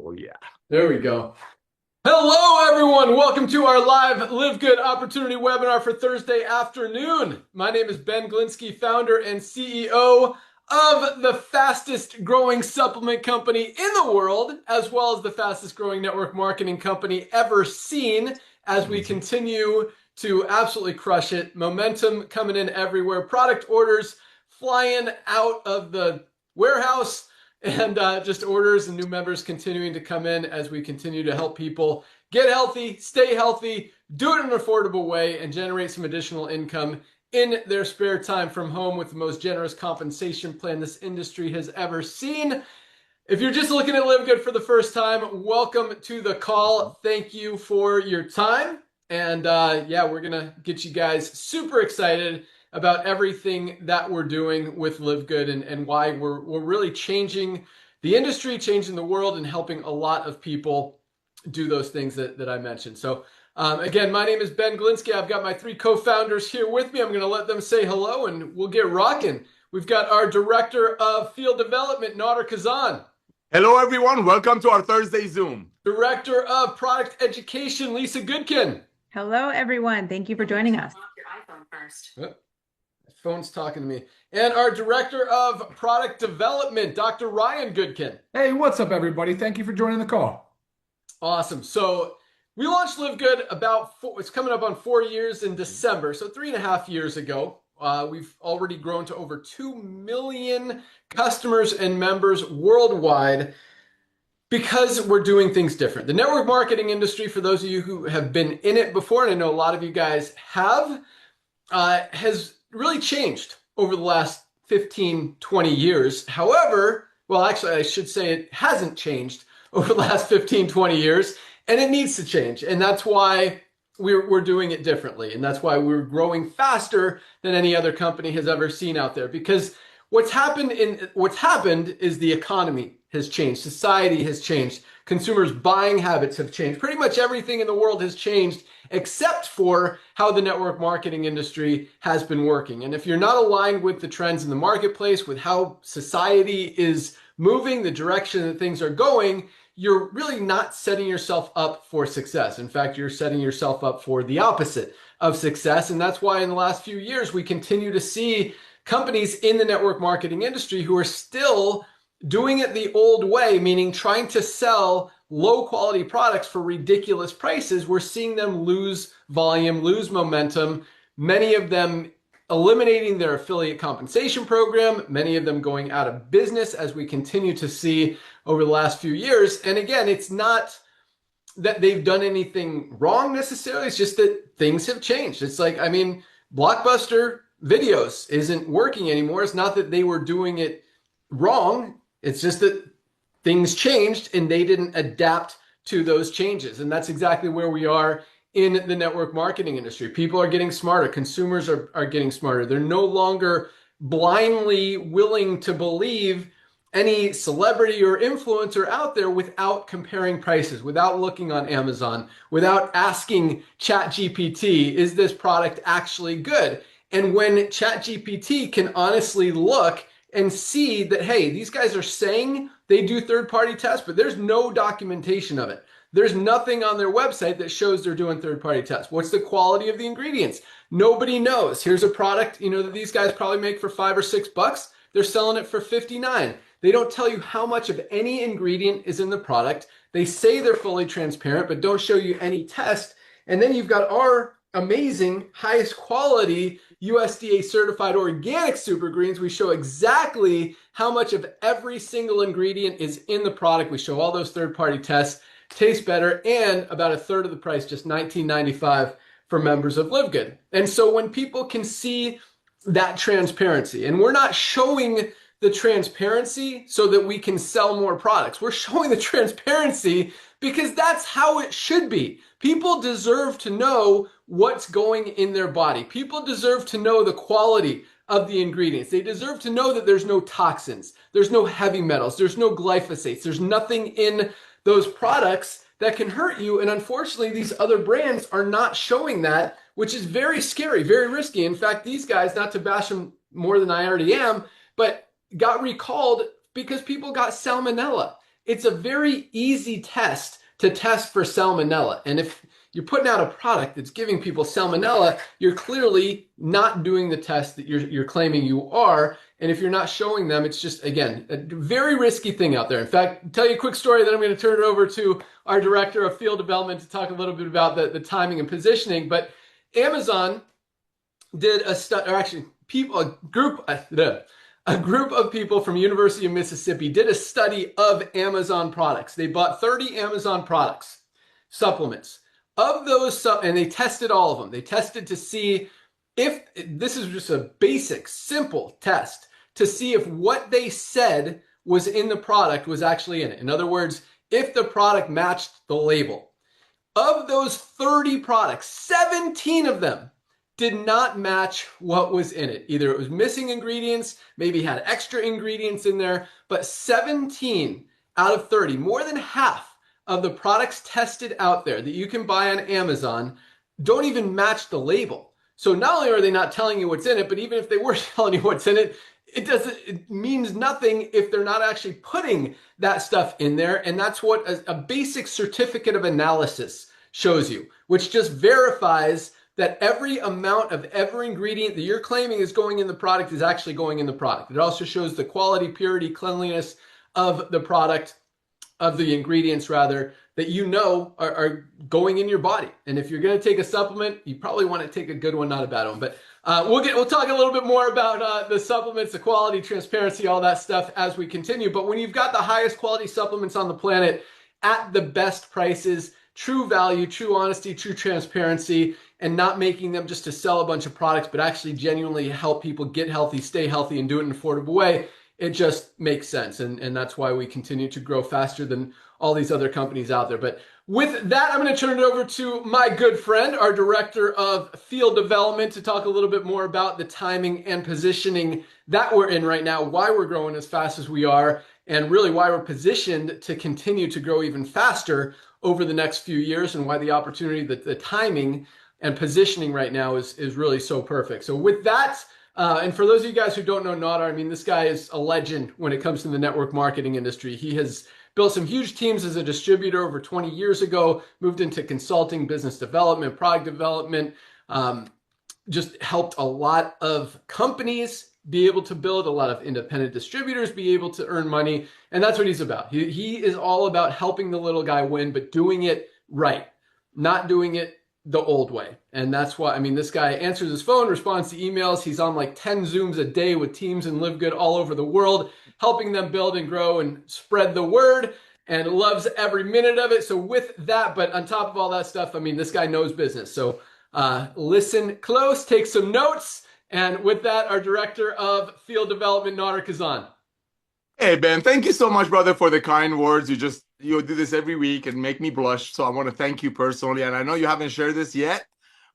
Oh, yeah. There we go. Hello, everyone. Welcome to our live Live Good Opportunity webinar for Thursday afternoon. My name is Ben Glinsky, founder and CEO of the fastest growing supplement company in the world, as well as the fastest growing network marketing company ever seen, as we continue to absolutely crush it. Momentum coming in everywhere. Product orders flying out of the warehouse. And just orders and new members continuing to come in as we continue to help people get healthy, stay healthy, do it in an affordable way, and generate some additional income in their spare time from home with the most generous compensation plan this industry has ever seen. If you're just looking at Live Good for the first time, welcome to the call. Thank you for your time. And yeah, we're going to get you guys super excited about everything that we're doing with Live Good and why we're really changing the industry, changing the world, and helping a lot of people do those things that I mentioned. So again, my name is Ben Glinsky. I've got my three co-founders here with me. I'm going to let them say hello and we'll get rocking. We've got our Director of Field Development, Nader Kazan. Hello, everyone. Welcome to our Thursday Zoom. Director of Product Education, Lisa Goodkin. Hello, everyone. Thank you for joining us. Your iPhone first. Phone's talking to me. And our Director of Product Development, Dr. Ryan Goodkin. Hey, what's up, everybody? Thank you for joining the call. Awesome. So we launched Live Good it's coming up on 4 years in December, so 3.5 years ago. We've already grown to over 2 million customers and members worldwide because we're doing things different. The network marketing industry, for those of you who have been in it before, and I know a lot of you guys have, has really changed over the last 15, 20 years. However, well, actually, I should say it hasn't changed over the last 15, 20 years, and it needs to change. And that's why we're doing it differently. And that's why we're growing faster than any other company has ever seen out there. Because what's happened is the economy has changed. Society has changed. Consumers' buying habits have changed. Pretty much everything in the world has changed except for how the network marketing industry has been working. And if you're not aligned with the trends in the marketplace, with how society is moving, the direction that things are going, you're really not setting yourself up for success. In fact, you're setting yourself up for the opposite of success. And that's why in the last few years, we continue to see companies in the network marketing industry who are still doing it the old way, meaning trying to sell low quality products for ridiculous prices. We're seeing them lose volume, lose momentum, many of them eliminating their affiliate compensation program, many of them going out of business, as we continue to see over the last few years. And again, it's not that they've done anything wrong necessarily, it's just that things have changed. It's like, I mean, Blockbuster Videos isn't working anymore. It's not that they were doing it wrong. It's just that things changed and they didn't adapt to those changes. And that's exactly where we are in the network marketing industry. People are getting smarter. Consumers are getting smarter. They're no longer blindly willing to believe any celebrity or influencer out there without comparing prices, without looking on Amazon, without asking ChatGPT, is this product actually good? And when ChatGPT can honestly look and see that, hey, these guys are saying they do third-party tests, but there's no documentation of it. There's nothing on their website that shows they're doing third-party tests. What's the quality of the ingredients? Nobody knows. Here's a product, that these guys probably make for $5 or $6. They're selling it for $59. They don't tell you how much of any ingredient is in the product. They say they're fully transparent, but don't show you any test. And then you've got our amazing, highest quality USDA certified organic super greens. We show exactly how much of every single ingredient is in the product. We show all those third-party tests, taste better, and about a third of the price, just $19.95 for members of Live Good. And so when people can see that transparency, and we're not showing the transparency so that we can sell more products. We're showing the transparency because that's how it should be. People deserve to know what's going in their body. People deserve to know the quality of the ingredients. They deserve to know that there's no toxins, there's no heavy metals, there's no glyphosates, there's nothing in those products that can hurt you. And unfortunately, these other brands are not showing that, which is very scary, very risky. In fact, these guys, not to bash them more than I already am, but got recalled because people got salmonella it's a very easy test to test for salmonella. And if you're putting out a product that's giving people salmonella, you're clearly not doing the test that you're claiming you are. And if you're not showing them, it's just, again, a very risky thing out there. In fact, I'll tell you a quick story, then I'm going to turn it over to our director of field development to talk a little bit about the timing and positioning. But Amazon did a study, or actually a group of people from University of Mississippi did a study of Amazon products. They bought 30 Amazon products, supplements. Of those, and they tested all of them. They tested to see if, this is just a basic, simple test, to see if what they said was in the product was actually in it. In other words, if the product matched the label. Of those 30 products, 17 of them did not match what was in it. Either it was missing ingredients, maybe had extra ingredients in there, but 17 out of 30, more than half of the products tested out there that you can buy on Amazon don't even match the label. So not only are they not telling you what's in it, but even if they were telling you what's in it, it means nothing if they're not actually putting that stuff in there. And that's what a basic certificate of analysis shows you, which just verifies that every amount of every ingredient that you're claiming is going in the product is actually going in the product. It also shows the quality, purity, cleanliness of the product, of the ingredients rather, that you know are going in your body. And if you're going to take a supplement, you probably want to take a good one, not a bad one. But we'll talk a little bit more about the supplements, the quality, transparency, all that stuff as we continue. But when you've got the highest quality supplements on the planet at the best prices, true value, true honesty, true transparency, and not making them just to sell a bunch of products, but actually genuinely help people get healthy, stay healthy, and do it in an affordable way, it just makes sense. And that's why we continue to grow faster than all these other companies out there. But with that, I'm going to turn it over to my good friend, our director of field development, to talk a little bit more about the timing and positioning that we're in right now, why we're growing as fast as we are, and really why we're positioned to continue to grow even faster over the next few years, and why the opportunity, the timing and positioning right now is really so perfect. So with that, and for those of you guys who don't know Nadar, I mean, this guy is a legend when it comes to the network marketing industry. He has built some huge teams as a distributor over 20 years ago, moved into consulting, business development, product development, just helped a lot of companies be able to build, a lot of independent distributors be able to earn money. And that's what he's about. He is all about helping the little guy win, but doing it right, not doing it the old way. And that's why, I mean, this guy answers his phone, responds to emails. He's on like 10 Zooms a day with teams in LiveGood all over the world, helping them build and grow and spread the word, and loves every minute of it. So with that, but on top of all that stuff, I mean, this guy knows business. So listen close, take some notes. And with that, our director of field development, Nadar Kazan. Hey, Ben, thank you so much, brother, for the kind words. You do this every week and make me blush. So I want to thank you personally. And I know you haven't shared this yet,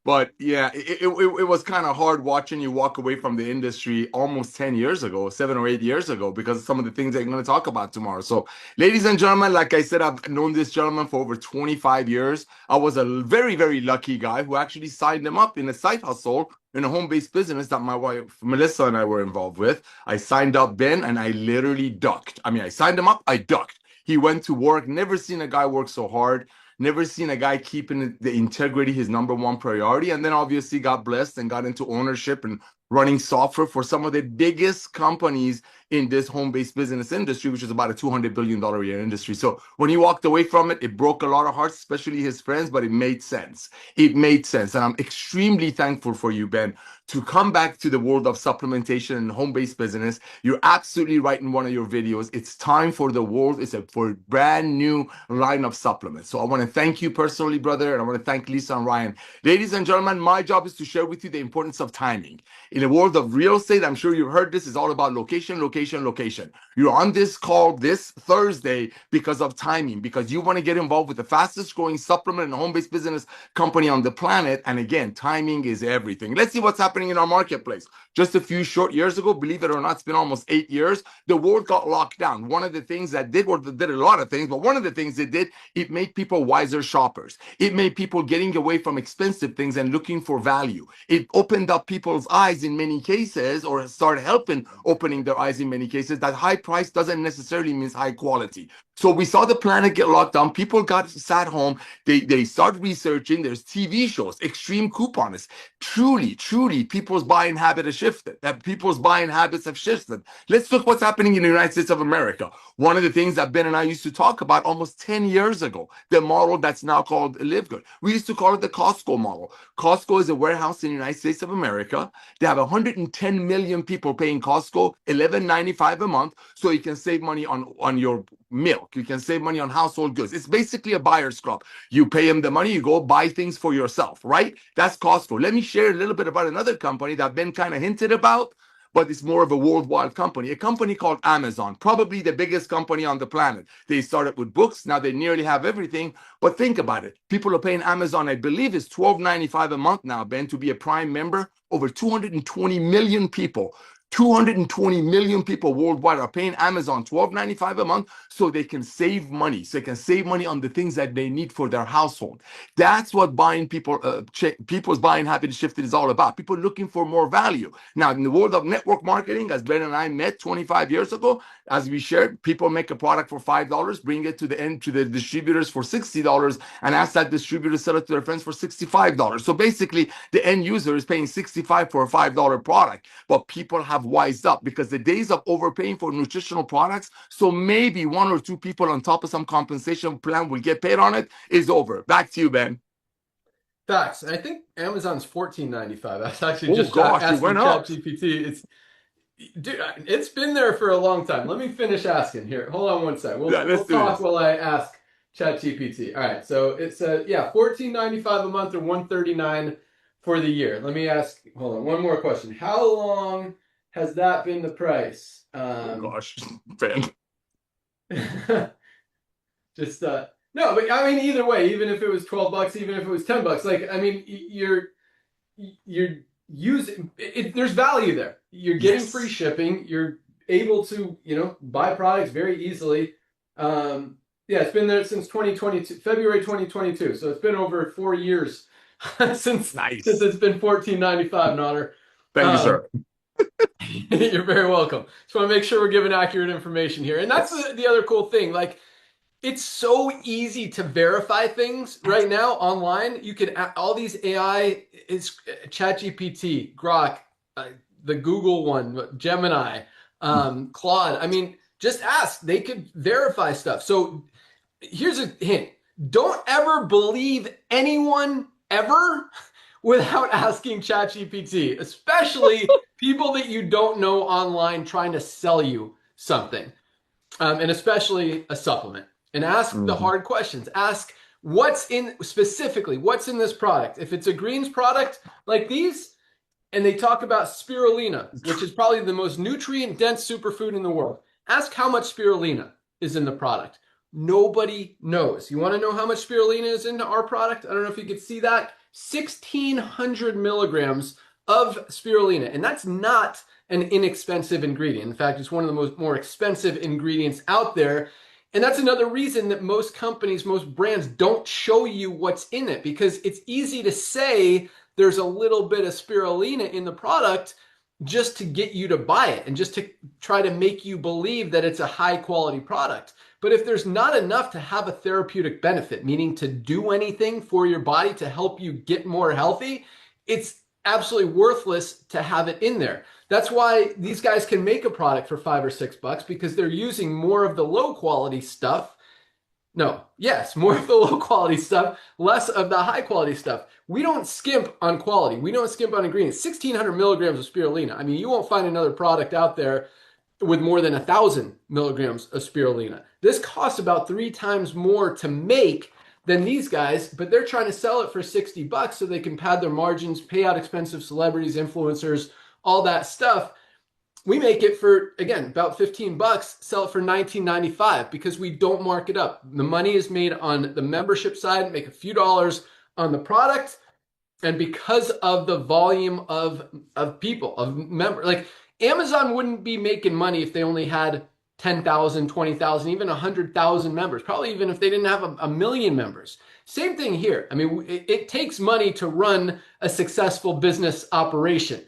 but yeah, it was kind of hard watching you walk away from the industry almost 10 years ago, 7 or 8 years ago, because of some of the things that I'm going to talk about tomorrow. So ladies and gentlemen, like I said, I've known this gentleman for over 25 years. I was a very, very lucky guy who actually signed him up in a side hustle in a home-based business that my wife, Melissa, and I were involved with. I signed up Ben, and I literally ducked. I mean, I signed him up, I ducked. He went to work, never seen a guy work so hard, never seen a guy keeping the integrity his number one priority, and then obviously got blessed and got into ownership and running software for some of the biggest companies in this home-based business industry, which is about a $200 billion a year industry. So when he walked away from it, it broke a lot of hearts, especially his friends, but it made sense. It made sense. And I'm extremely thankful for you, Ben, to come back to the world of supplementation and home-based business. You're absolutely right in one of your videos. It's time for the world. For a brand new line of supplements. So I want to thank you personally, brother, and I want to thank Lisa and Ryan. Ladies and gentlemen, my job is to share with you the importance of timing. In the world of real estate, I'm sure you've heard this, is all about location, location, location. You're on this call this Thursday because of timing, because you want to get involved with the fastest growing supplement and home-based business company on the planet. And again, timing is everything. Let's see what's happening in our marketplace. Just a few short years ago, believe it or not, it's been almost 8 years, the world got locked down. One of the things that did a lot of things, but one of the things it did, it made people wiser shoppers. It made people getting away from expensive things and looking for value. It opened up people's eyes in many cases, or started helping opening their eyes in many cases, that high price doesn't necessarily mean high quality. So we saw the planet get locked down. People got sat home. They started researching. There's TV shows, extreme couponists. Truly, people's buying habit has shifted. That people's buying habits have shifted. Let's look what's happening in the United States of America. One of the things that Ben and I used to talk about almost 10 years ago, the model that's now called LiveGood. We used to call it the Costco model. Costco is a warehouse in the United States of America. They have 110 million people paying Costco $11.95 a month, so you can save money on your milk. You can save money on household goods. It's basically a buyer's club. You pay them the money, you go buy things for yourself, right? That's Costco. Let me share a little bit about another company that Ben kind of hinted about, but it's more of a worldwide company. A company called Amazon, probably the biggest company on the planet. They started with books. Now they nearly have everything. But think about it. People are paying Amazon, I believe it's $12.95 a month now, Ben, to be a Prime member. Over 220 million people. 220 million people worldwide are paying Amazon $12.95 a month so they can save money. So they can save money on the things that they need for their household. That's what people's buying habit shifted is all about. People looking for more value. Now, in the world of network marketing, as Ben and I met 25 years ago, as we shared, people make a product for $5, bring it to the distributors for $60, and ask that distributor sell it to their friends for $65. So basically, the end user is paying $65 for a $5 product. But people have wised up because the days of overpaying for nutritional products, so maybe one or two people on top of some compensation plan will get paid on it, is over. Back to you, Ben. Facts. I think Amazon's $14.95. I was actually Oh just gosh, it asking went up. ChatGPT. Dude, it's been there for a long time. Let me finish asking here. Hold on one sec. We'll talk while I ask ChatGPT. All right. So it said, yeah, $14.95 a month or $139 for the year. Let me ask. Hold on. One more question. How long has that been the price? Oh gosh, Ben. Just no, but I mean, either way, even if it was $12, even if it was $10, like I mean, you're using it, there's value there. You're getting free shipping. You're able to, buy products very easily. Yeah, it's been there since 2022, February 2022. So it's been over 4 years since it's been $14.95, Nader. Thank you, sir. You're very welcome. Just want to make sure we're giving accurate information here. And that's the other cool thing. Like, it's so easy to verify things right now online. You can all these AI is ChatGPT, Grok, the Google one, Gemini, Claude. I mean, just ask. They could verify stuff. So here's a hint. Don't ever believe anyone ever without asking ChatGPT, especially people that you don't know online trying to sell you something, and especially a supplement. And ask the hard questions. Ask what's in this product. If it's a greens product like these, and they talk about spirulina, which is probably the most nutrient-dense superfood in the world. Ask how much spirulina is in the product. Nobody knows. You want to know how much spirulina is into our product? I don't know if you could see that. 1,600 milligrams of spirulina. And that's not an inexpensive ingredient. In fact, it's one of the more expensive ingredients out there. And that's another reason that most companies, most brands don't show you what's in it, because it's easy to say there's a little bit of spirulina in the product just to get you to buy it and just to try to make you believe that it's a high quality product. But if there's not enough to have a therapeutic benefit, meaning to do anything for your body to help you get more healthy, it's absolutely worthless to have it in there. That's why these guys can make a product for $5 or $6 because they're using more of the low quality stuff. More of the low quality stuff, less of the high quality stuff. We don't skimp on quality. We don't skimp on ingredients. 1,600 milligrams of spirulina. I mean, you won't find another product out there with more than 1,000 milligrams of spirulina. This costs about 3 times more to make than these guys, but they're trying to sell it for $60 so they can pad their margins, pay out expensive celebrities, influencers, all that stuff. We make it for, again, about $15, sell it for $19.95 because we don't mark it up. The money is made on the membership side, make a few dollars on the product. And because of the volume of people, of members, like Amazon wouldn't be making money if they only had 10,000, 20,000, even 100,000 members, probably even if they didn't have a million members. Same thing here. I mean, it takes money to run a successful business operation.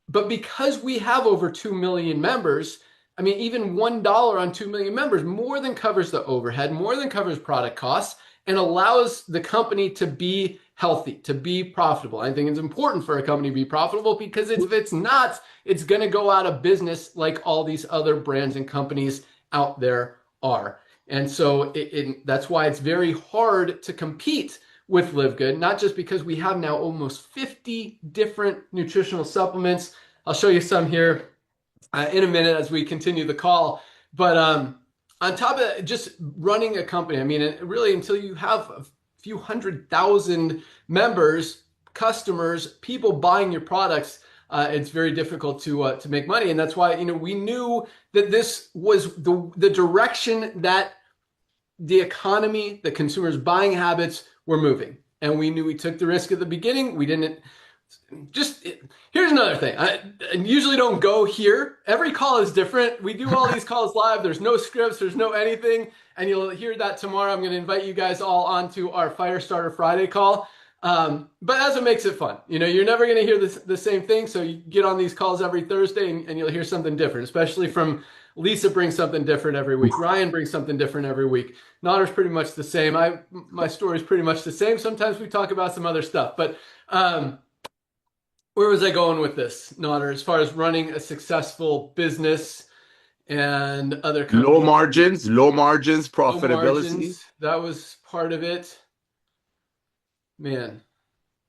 But because we have over 2 million members, I mean, even $1 on 2 million members more than covers the overhead, more than covers product costs, and allows the company to be healthy, to be profitable. I think it's important for a company to be profitable because if it's not, it's going to go out of business like all these other brands and companies out there are. And so that's why it's very hard to compete with LiveGood, not just because we have now almost 50 different nutritional supplements. I'll show you some here in a minute as we continue the call. But on top of just running a company, I mean, really until you have a few 100,000 members, customers, people buying your products, it's very difficult to make money. And that's why, we knew that this was the direction that the economy, the consumers' buying habits were moving. And we knew we took the risk at the beginning. We didn't here's another thing. I usually don't go here. Every call is different. We do all these calls live. There's no scripts. There's no anything. And you'll hear that tomorrow. I'm going to invite you guys all onto our Firestarter Friday call. But as it makes it fun, you're never going to hear the same thing. So you get on these calls every Thursday and you'll hear something different, especially from Lisa brings something different every week. Ryan brings something different every week. Notter's pretty much the same. My story is pretty much the same. Sometimes we talk about some other stuff, but, where was I going with this, Notter, as far as running a successful business and other companies? Low margins, profitability. Low margins, that was part of it. Man,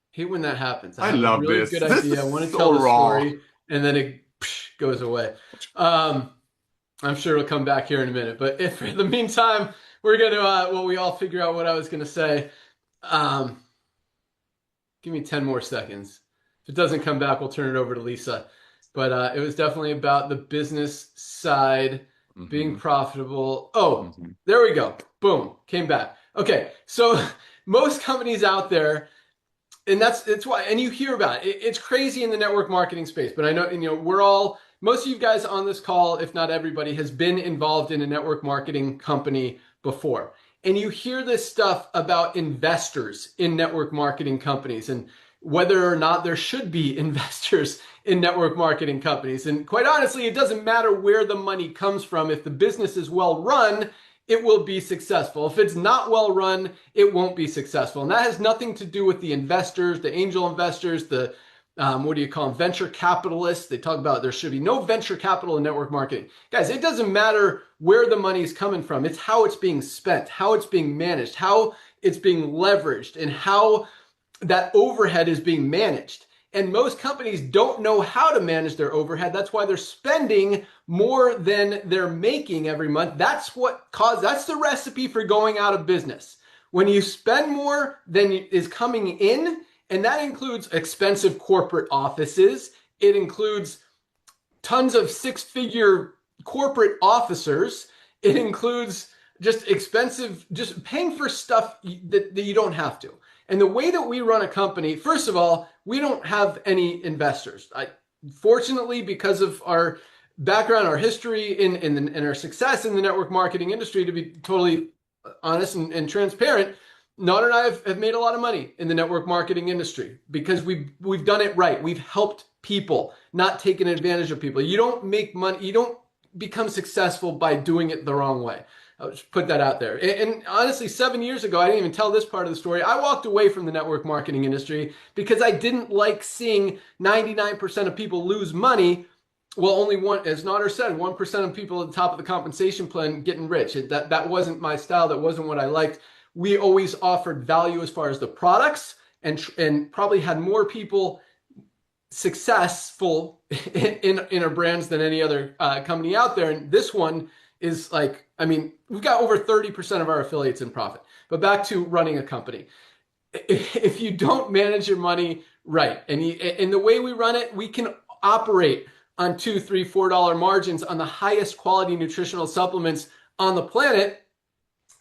hate when that happens. I love really this. Good This idea. is I want to so tell the raw. story, and then it goes away. I'm sure it'll come back here in a minute. But if in the meantime, we're going to, we all figure out what I was going to say. Give me 10 more seconds. If it doesn't come back, we'll turn it over to Lisa. But it was definitely about the business side, being profitable. Oh, there we go. Boom, came back. Okay, so most companies out there, and it's why, and you hear about it. It's crazy in the network marketing space. But I know, most of you guys on this call, if not everybody, has been involved in a network marketing company before. And you hear this stuff about investors in network marketing companies and whether or not there should be investors in network marketing companies. And quite honestly, it doesn't matter where the money comes from. If the business is well run, it will be successful. If it's not well run, it won't be successful. And that has nothing to do with the investors, the angel investors, the what do you call them? Venture capitalists. They talk about there should be no venture capital in network marketing. Guys, it doesn't matter where the money is coming from. It's how it's being spent, how it's being managed, how it's being leveraged, and how that overhead is being managed. And most companies don't know how to manage their overhead. That's why they're spending more than they're making every month. That's the recipe for going out of business. When you spend more than is coming in, and that includes expensive corporate offices. It includes tons of six-figure corporate officers. It includes just paying for stuff that you don't have to. And the way that we run a company, first of all, we don't have any investors. Fortunately, because of our background, our history, and our success in the network marketing industry, to be totally honest and transparent, Nod and I have made a lot of money in the network marketing industry because we've done it right. We've helped people, not taken advantage of people. You don't make money, you don't become successful by doing it the wrong way. I'll just put that out there. And honestly, 7 years ago, I didn't even tell this part of the story. I walked away from the network marketing industry because I didn't like seeing 99% of people lose money. Well, only one, as Nader said, 1% of people at the top of the compensation plan getting rich. That wasn't my style. That wasn't what I liked. We always offered value as far as the products and probably had more people successful in our brands than any other company out there. And this one is like, I mean, we've got over 30% of our affiliates in profit. But back to running a company. If you don't manage your money right, and the way we run it, we can operate on $2, $3, $4 margins on the highest quality nutritional supplements on the planet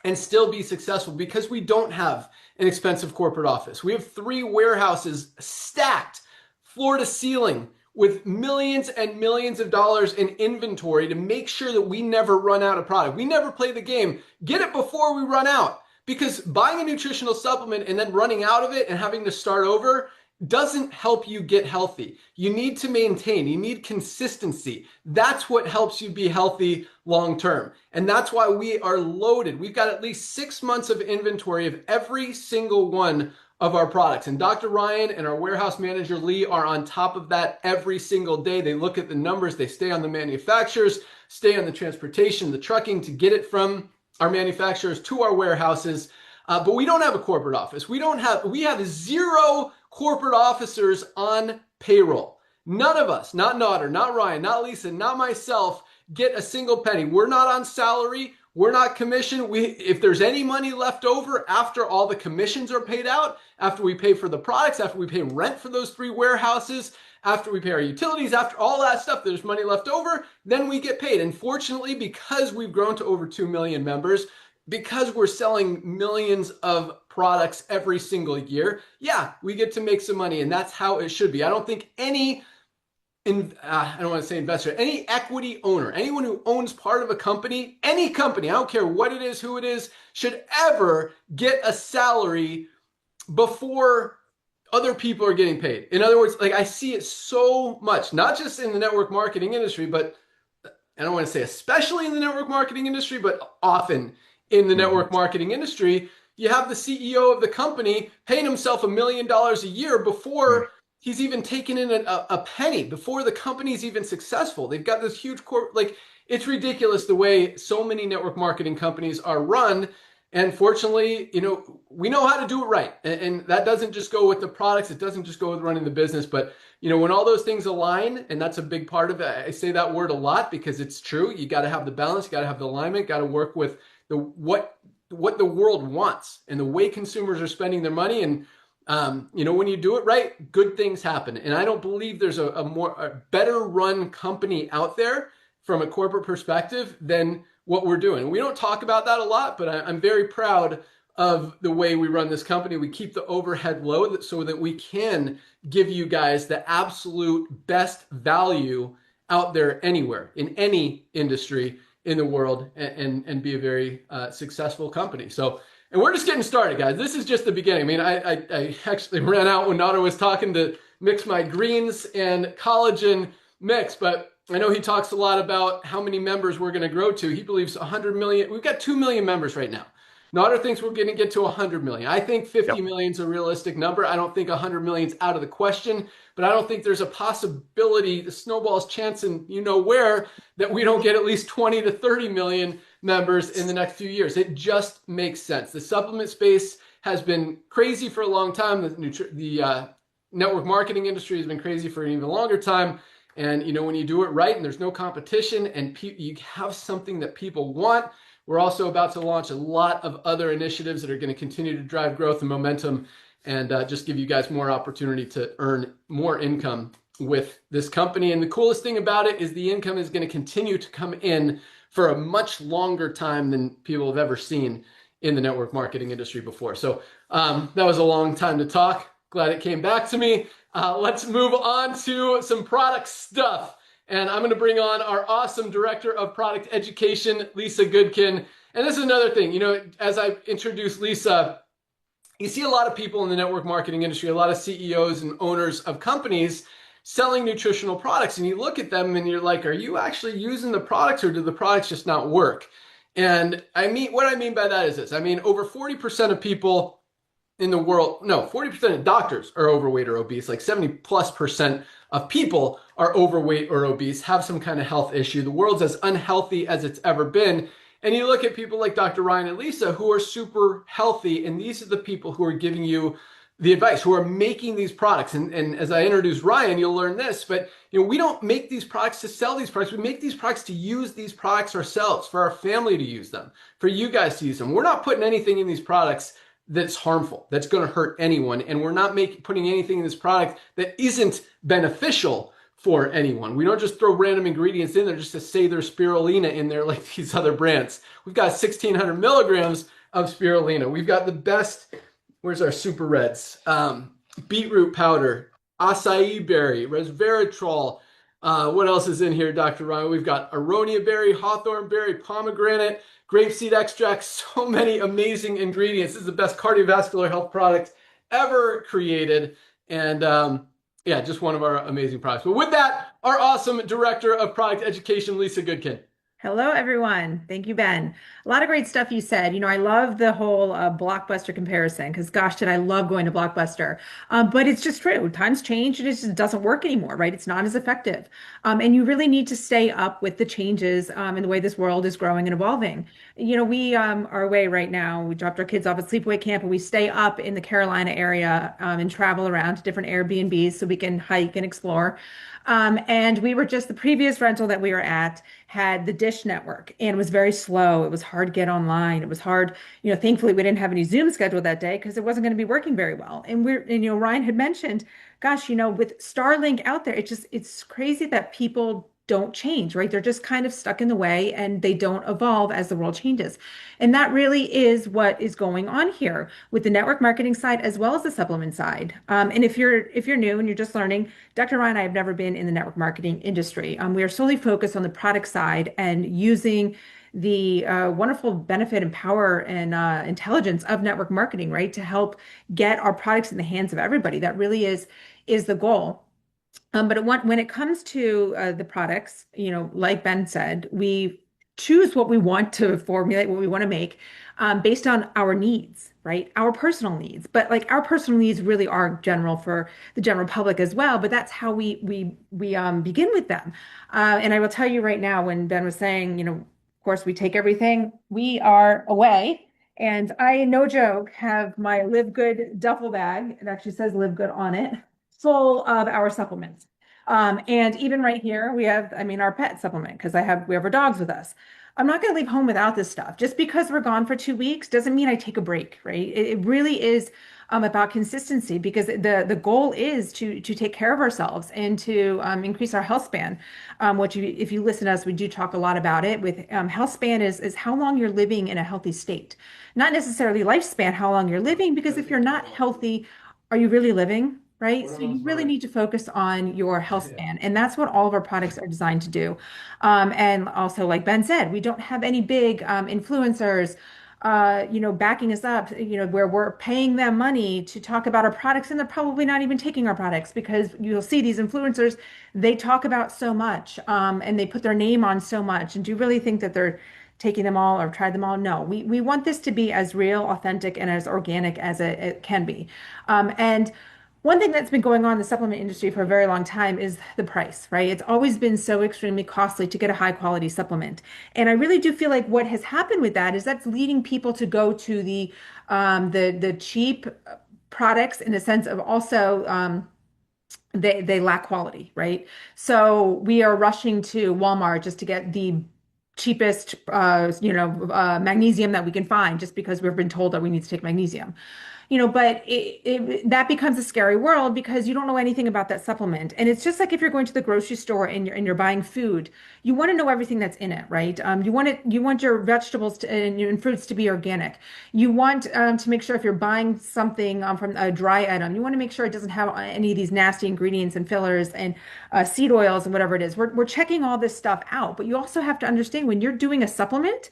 and still be successful because we don't have an expensive corporate office. We have 3 warehouses stacked floor to ceiling with millions and millions of dollars in inventory to make sure that we never run out of product. We never play the game. Get it before we run out. Because buying a nutritional supplement and then running out of it and having to start over doesn't help you get healthy. You need to maintain, you need consistency. That's what helps you be healthy long term. And that's why we are loaded. We've got at least 6 months of inventory of every single one of our products. And Dr. Ryan and our warehouse manager, Lee, are on top of that every single day. They look at the numbers, they stay on the manufacturers, stay on the transportation, the trucking to get it from our manufacturers to our warehouses. But we don't have a corporate office. We have 0 corporate officers on payroll. None of us, not Nodder, not Ryan, not Lisa, not myself, get a single penny. We're not on salary. We're not commission. If there's any money left over after all the commissions are paid out, after we pay for the products, after we pay rent for those 3 warehouses, after we pay our utilities, after all that stuff, there's money left over, then we get paid. And fortunately, because we've grown to over 2 million members, because we're selling millions of products every single year, yeah, we get to make some money, and that's how it should be. I don't think any I don't want to say investor, any equity owner, anyone who owns part of a company, any company, I don't care what it is, who it is, should ever get a salary before other people are getting paid. In other words, like I see it so much, not just in the network marketing industry, but I don't want to say especially in the network marketing industry, but often in the network marketing industry, you have the CEO of the company paying himself $1 million a year before he's even taken in a penny, before the company's even successful. They've got this huge like it's ridiculous the way so many network marketing companies are run. And fortunately, we know how to do it right. And that doesn't just go with the products. It doesn't just go with running the business. But, when all those things align, and that's a big part of it, I say that word a lot because it's true. You got to have the balance, you got to have the alignment, got to work with what the world wants and the way consumers are spending their money. And, when you do it right, good things happen. And I don't believe there's a better run company out there from a corporate perspective than what we're doing. We don't talk about that a lot, but I'm very proud of the way we run this company. We keep the overhead low so that we can give you guys the absolute best value out there anywhere, in any industry in the world, and be a very successful company. So, and we're just getting started, guys. This is just the beginning. I mean, I actually ran out when Nader was talking to mix my greens and collagen mix, but I know he talks a lot about how many members we're going to grow to. He believes 100 million. We've got 2 million members right now. Nader thinks we're going to get to 100 million. I think 50 million is a realistic number. I don't think 100 million is out of the question, but I don't think there's a possibility, the snowball's chancing where, that we don't get at least 20 to 30 million members in the next few years. It just makes sense. The supplement space has been crazy for a long time. The network marketing industry has been crazy for an even longer time. And when you do it right and there's no competition and you have something that people want, we're also about to launch a lot of other initiatives that are going to continue to drive growth and momentum and just give you guys more opportunity to earn more income with this company. And the coolest thing about it is the income is going to continue to come in for a much longer time than people have ever seen in the network marketing industry before. So that was a long time to talk. Glad it came back to me. Let's move on to some product stuff. And I'm going to bring on our awesome Director of Product Education, Lisa Goodkin. And this is another thing, as I introduced Lisa, you see a lot of people in the network marketing industry, a lot of CEOs and owners of companies selling nutritional products. And you look at them and you're like, are you actually using the products or do the products just not work? And what I mean by that is this. Over 40% of people in the world, 40% of doctors are overweight or obese, like 70+% of people are overweight or obese, have some kind of health issue. The world's as unhealthy as it's ever been. And you look at people like Dr. Ryan and Lisa who are super healthy, and these are the people who are giving you the advice, who are making these products. And as I introduce Ryan, you'll learn this, but we don't make these products to sell these products. We make these products to use these products ourselves, for our family to use them, for you guys to use them. We're not putting anything in these products that's harmful, that's going to hurt anyone. And we're not putting anything in this product that isn't beneficial for anyone. We don't just throw random ingredients in there just to say there's spirulina in there like these other brands. We've got 1,600 milligrams of spirulina. We've got the best, where's our super reds? Beetroot powder, acai berry, resveratrol. What else is in here, Dr. Ryan? We've got aronia berry, hawthorn berry, pomegranate, grapeseed extract, so many amazing ingredients. This is the best cardiovascular health product ever created. And yeah, just one of our amazing products. But with that, our awesome Director of Product Education, Lisa Goodkin. Hello, everyone. Thank you, Ben. A lot of great stuff you said. I love the whole Blockbuster comparison because, gosh, did I love going to Blockbuster. But it's just true. Times change and it just doesn't work anymore, right? It's not as effective. And you really need to stay up with the changes and the way this world is growing and evolving. We are away right now. We dropped our kids off at sleepaway camp and we stay up in the Carolina area and travel around to different Airbnbs so we can hike and explore. And we were just the previous rental that we were at had the Dish network and it was very slow. It was hard to get online. It was hard, thankfully we didn't have any Zoom scheduled that day because it wasn't going to be working very well. And Ryan had mentioned, gosh, with Starlink out there, it's crazy that people don't change, right? They're just kind of stuck in the way and they don't evolve as the world changes. And that really is what is going on here with the network marketing side as well as the supplement side. And if you're new and you're just learning, Dr. Ryan and I have never been in the network marketing industry. We are solely focused on the product side and using the wonderful benefit and power and intelligence of network marketing, right, to help get our products in the hands of everybody. That really is the goal. But when it comes to the products, like Ben said, we choose what we want to formulate, what we want to make, based on our needs, right? Our personal needs. But like our personal needs really are general for the general public as well. But that's how we begin with them. And I will tell you right now, when Ben was saying, of course, we take everything, we are away. And I, no joke, have my LiveGood duffel bag. It actually says LiveGood on it, full of our supplements. And even right here, we have, our pet supplement because we have our dogs with us. I'm not going to leave home without this stuff. Just because we're gone for 2 weeks doesn't mean I take a break, right? It really is about consistency because the goal is to take care of ourselves and to increase our health span. Which if you listen to us, we do talk a lot about it. With health span is how long you're living in a healthy state, not necessarily lifespan, how long you're living. Because if you're not healthy, are you really living? Right? So you really need to focus on your health span. And that's what all of our products are designed to do. And also, like Ben said, we don't have any big influencers, backing us up, where we're paying them money to talk about our products and they're probably not even taking our products because you'll see these influencers, they talk about so much and they put their name on so much. And do you really think that they're taking them all or tried them all? No, we want this to be as real, authentic, and as organic as it can be. And one thing that's been going on in the supplement industry for a very long time is the price, right? It's always been so extremely costly to get a high quality supplement. And I really do feel like what has happened with that is that's leading people to go to the cheap products in a sense of also they lack quality, right? So we are rushing to Walmart just to get the cheapest magnesium that we can find just because we've been told that we need to take magnesium. But that becomes a scary world because you don't know anything about that supplement. And it's just like if you're going to the grocery store and you're buying food, you want to know everything that's in it, right? You want your vegetables and fruits to be organic. You want to make sure if you're buying something from a dry item, you want to make sure it doesn't have any of these nasty ingredients and fillers and seed oils and whatever it is. We're checking all this stuff out, but you also have to understand when you're doing a supplement,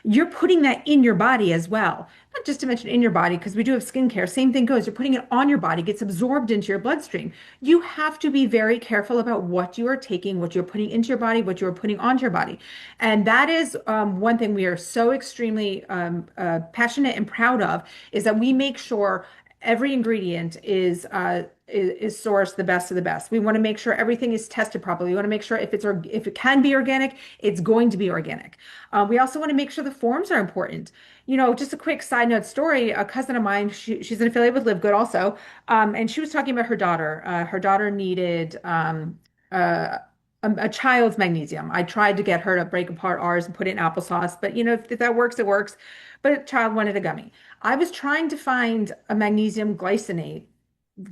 you're putting that in your body as well. Not just to mention in your body, because we do have skincare. Same thing goes. You're putting it on your body, gets absorbed into your bloodstream. You have to be very careful about what you are taking, what you're putting into your body, what you're putting onto your body. And that is one thing we are so extremely passionate and proud of, is that we make sure every ingredient is sourced the best of the best. We want to make sure everything is tested properly. We want to make sure if it can be organic, it's going to be organic. We also want to make sure the forms are important. Just a quick side note story. A cousin of mine, she's an affiliate with LiveGood also, and she was talking about her daughter. Her daughter needed a child's magnesium. I tried to get her to break apart ours and put it in applesauce, but if that works, it works. But a child wanted a gummy. I was trying to find a magnesium glycinate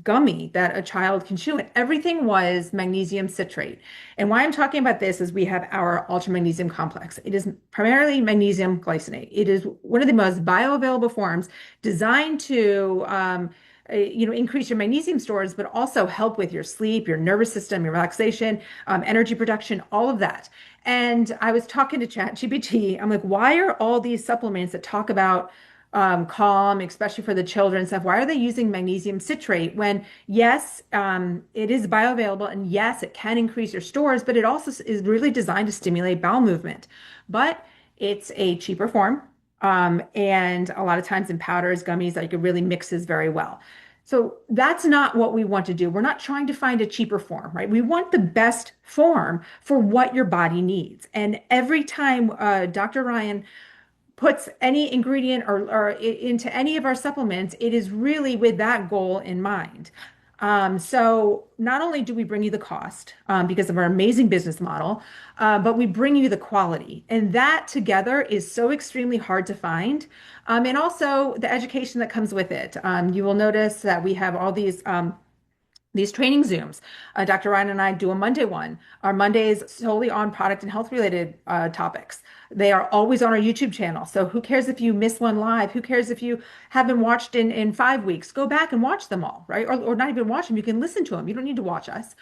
gummy that a child can chew, and everything was magnesium citrate. And why I'm talking about this is we have our ultra magnesium complex. It is primarily magnesium glycinate. It is one of the most bioavailable forms designed to increase your magnesium stores, but also help with your sleep, your nervous system, your relaxation, energy production, all of that. And I was talking to ChatGPT. I'm like, why are all these supplements that talk about calm, especially for the children and stuff. Why are they using magnesium citrate when, yes, it is bioavailable and yes, it can increase your stores, but it also is really designed to stimulate bowel movement. But it's a cheaper form. And a lot of times in powders, gummies, like it really mixes very well. So that's not what we want to do. We're not trying to find a cheaper form, right? We want the best form for what your body needs. And every time Dr. Ryan puts any ingredient or into any of our supplements, it is really with that goal in mind. So not only do we bring you the cost because of our amazing business model, but we bring you the quality. And that together is so extremely hard to find. And also the education that comes with it. You will notice that we have all these training Zooms. Dr. Ryan and I do a Monday one. Our Monday is solely on product and health related topics. They are always on our YouTube channel. So who cares if you miss one live? Who cares if you haven't watched in 5 weeks? Go back and watch them all, right? Or not even watch them. You can listen to them. You don't need to watch us.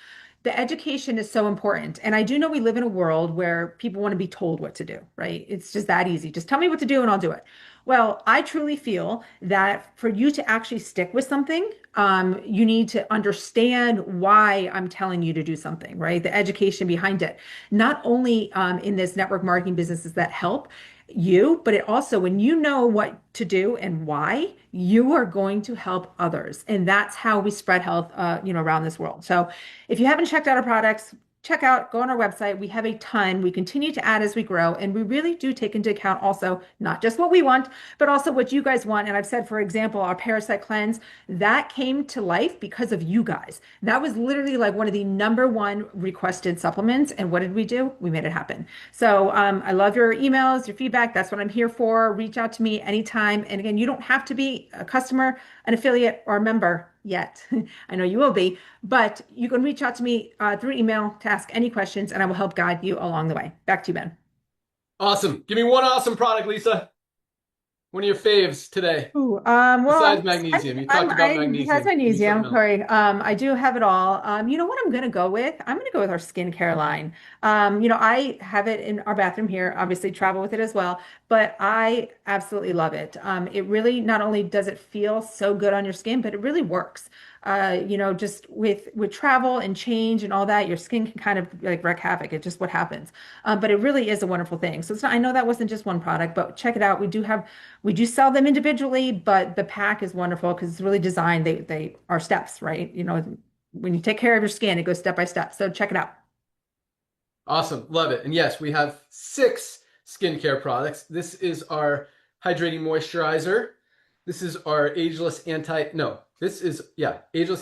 The education is so important. And I do know we live in a world where people want to be told what to do, right? It's just that easy. Just tell me what to do and I'll do it. Well, I truly feel that for you to actually stick with something, you need to understand why I'm telling you to do something, right? The education behind it. Not only in this network marketing businesses that help you, but it also, when you know what to do and why, you are going to help others. And that's how we spread health, around this world. So if you haven't checked out our products, go on our website. We have a ton. We continue to add as we grow. And we really do take into account also not just what we want, but also what you guys want. And I've said, for example, our parasite cleanse, that came to life because of you guys. That was literally like one of the #1 requested supplements. And what did we do? We made it happen. So I love your emails, your feedback. That's what I'm here for. Reach out to me anytime. And again, you don't have to be a customer, an affiliate, or a member yet. I know you will be, but you can reach out to me through email to ask any questions and I will help guide you along the way. Back to you, Ben. Awesome. Give me one awesome product, Lisa. One of your faves today. Ooh, Besides magnesium. You talked about magnesium. Besides magnesium, sorry. I do have it all. You know what I'm going to go with? I'm going to go with our skincare line. I have it in our bathroom here, obviously travel with it as well, but I absolutely love it. It really, not only does it feel so good on your skin, but it really works. Just with travel and change and all that, your skin can kind of like wreak havoc. It's just what happens. But it really is a wonderful thing. So it's not, I know that wasn't just one product, but check it out. We do sell them individually, but the pack is wonderful because it's really designed. They are steps, right? When you take care of your skin, it goes step by step. So check it out. Awesome. Love it. And yes, we have 6 skincare products. This is our hydrating moisturizer. This is our ageless ageless